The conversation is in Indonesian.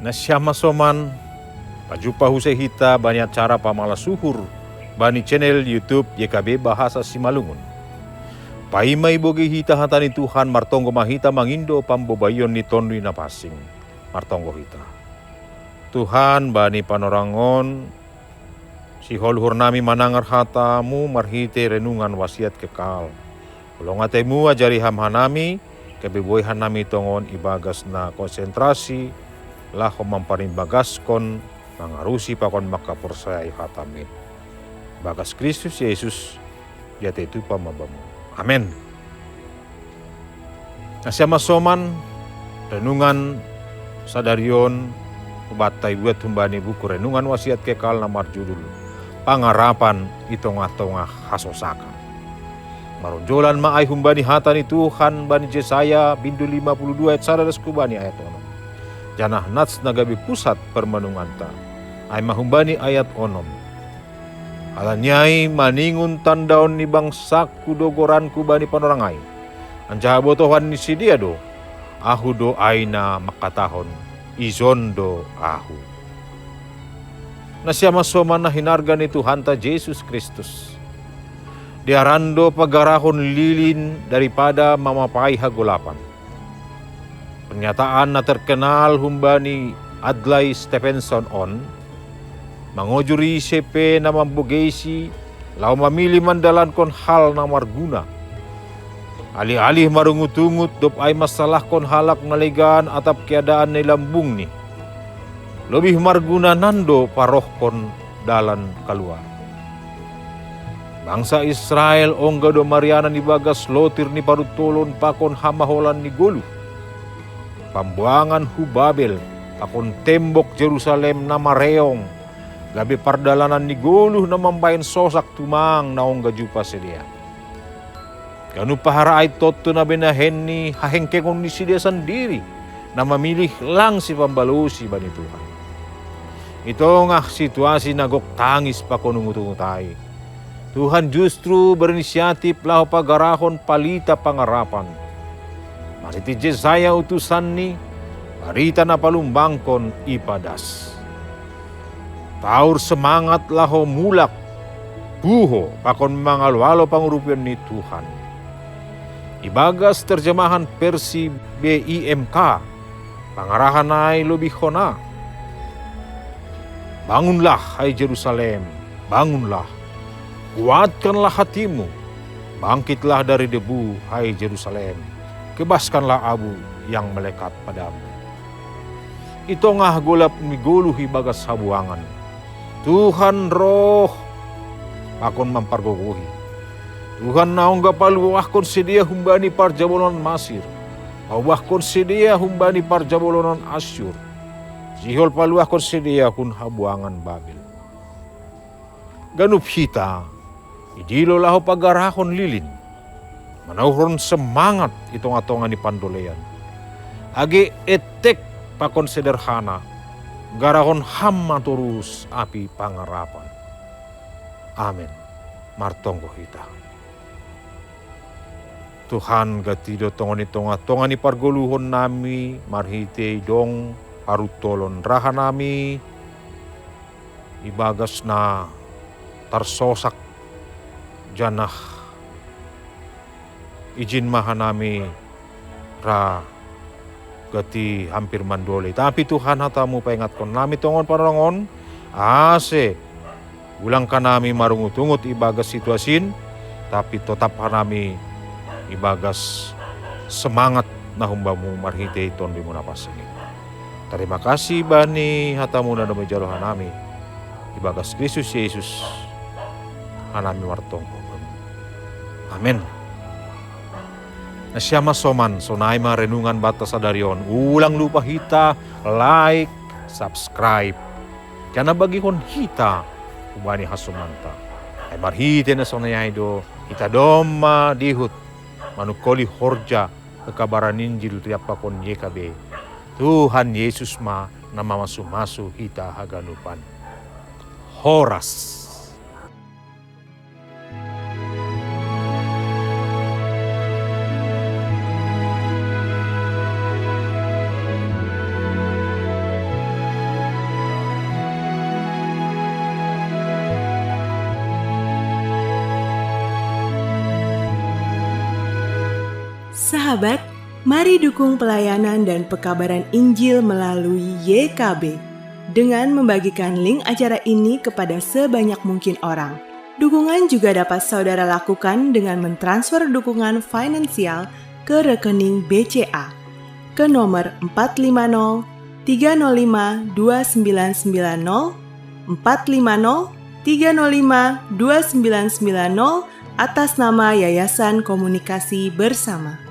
Nasyama soman, pajupa huse hita banyak cara pamala suhur bani channel YouTube YKB Bahasa Simalungun. Paimai bogi hita hatani Tuhan martonggo mahita mangindo pambobayon ni tondui na pasing martonggo hita. Tuhan bani panorangon si holhur nami manangar hatamu marhite renungan wasiat kekal. Ulongatemu ajari hamhanami kebeboyhan nami tongon ibagas na konsentrasi laho mamparimbaгаskon mangarusi pakon makapersayai hatami. Bagas Kristus Yesus jate itu pamabamu. Amin. Nasyama soman renungan sadarion ubatay buat humbani buku renungan wasiat kekal namar judul pangarapan itonga-tonga hasosaka. Maronjolan maay humbani hatani Tuhan bani Yesaya bindu 52 ayat 1 kubani ayat 6. Janah nats nagabi pusat permenunganta ay mahumbani ayat 6. Alanyai maningun tandaon ni bangsaku dogoranku bani panorangai. Anjaha botohan ni sidia do ahu do aina makatahon izondo ahu. Nasyama soma na hinarga ni Tuhan ta Yesus Kristus. Diarando pagarahon lilin daripada mamapai hagulapan. Pernyataan na terkenal humbani Adlai Stevenson on mangojuri CP na mambugesi lau mamili mandalan kon hal na marguna. Alih-alih marungut-ungut dop ay masalah kon halak naligan atap keadaan ni lambung ni. Lebih marguna nando paroh kon dalan keluar. Bangsa Israel ongga do mariana ni bagas lotir ni parutolon pakon hamaholan ni golu. Pambuangan hu Babel pakon tembok Jerusalem na mareong. Gabi pardalanan ni goluh na mambayan sosak tumang naong gajupa sedia. Kanu pahara ay toto na binahen ni hahengkengon ni sidia sendiri na mamilih lang si pambalusi bani Tuhan. Ito nga situasi nagok tangis pa konungutungutay. Tuhan justru berinisiatif lahu pagarahon palita pangarapan. Mariti Yesaya utusan ni barita na palumbangkon ipadas. Taur semangat laho mulak buho pakon mangalwalo pangurupian ni Tuhan. Ibagas terjemahan versi BIMK pangarahan ay lubihona. Bangunlah hai Jerusalem, bangunlah. Kuatkanlah hatimu, bangkitlah dari debu hai Jerusalem. Kebaskanlah abu yang melekat padamu. Ito ngah golap miguluh ibagas habuangan. Tuhan roh akon mampargogohi. Tuhan naong gapaluwahkon sedia humbani parjabolonan Masir. Awahkon sedia humbani parjabolonan Asyur. Sihol paluwahkon sedia hun habuangan Babel. Ganup hita, idilo laho pagarahon lilin. Manauhron semangat itong atongan ni pandolean. Age etek pakon sederhana. Garahon hamma turus api pangarapan. Amin. Martonggo hita. Tuhan gatido tongan ni pargoluhon nami marhite dong parutolon raha nami ibagas na tarsosak janah izin mahanami ra gati hampir mandole. Tapi Tuhan hatamu paingatkan nami tongon parangon ase ulang ka nami marungut-ungut ibagas situasin tapi tetap nami ibagas semangat na humbamu marhite iton di munapas ini. Terima kasih bani hatamu na dami jarohan nami ibagas Kristus Yesus anami wartonggo. Amin. Nasyama soman sonay renungan batas sadarion. Ulang lupa hita like, subscribe. Kana bagi kon hita ubani hasumanta. Ay marhite na sonay do hita doma dihut manukoli horja kekabaran Injil tiap pakon YKB. Tuhan Yesus ma nama masu hita haganupan. Horas. Sahabat, mari dukung pelayanan dan pekabaran Injil melalui YKB dengan membagikan link acara ini kepada sebanyak mungkin orang. Dukungan juga dapat saudara lakukan dengan mentransfer dukungan finansial ke rekening BCA ke nomor 450 305 2990 450 305 2990 atas nama Yayasan Komunikasi Bersama.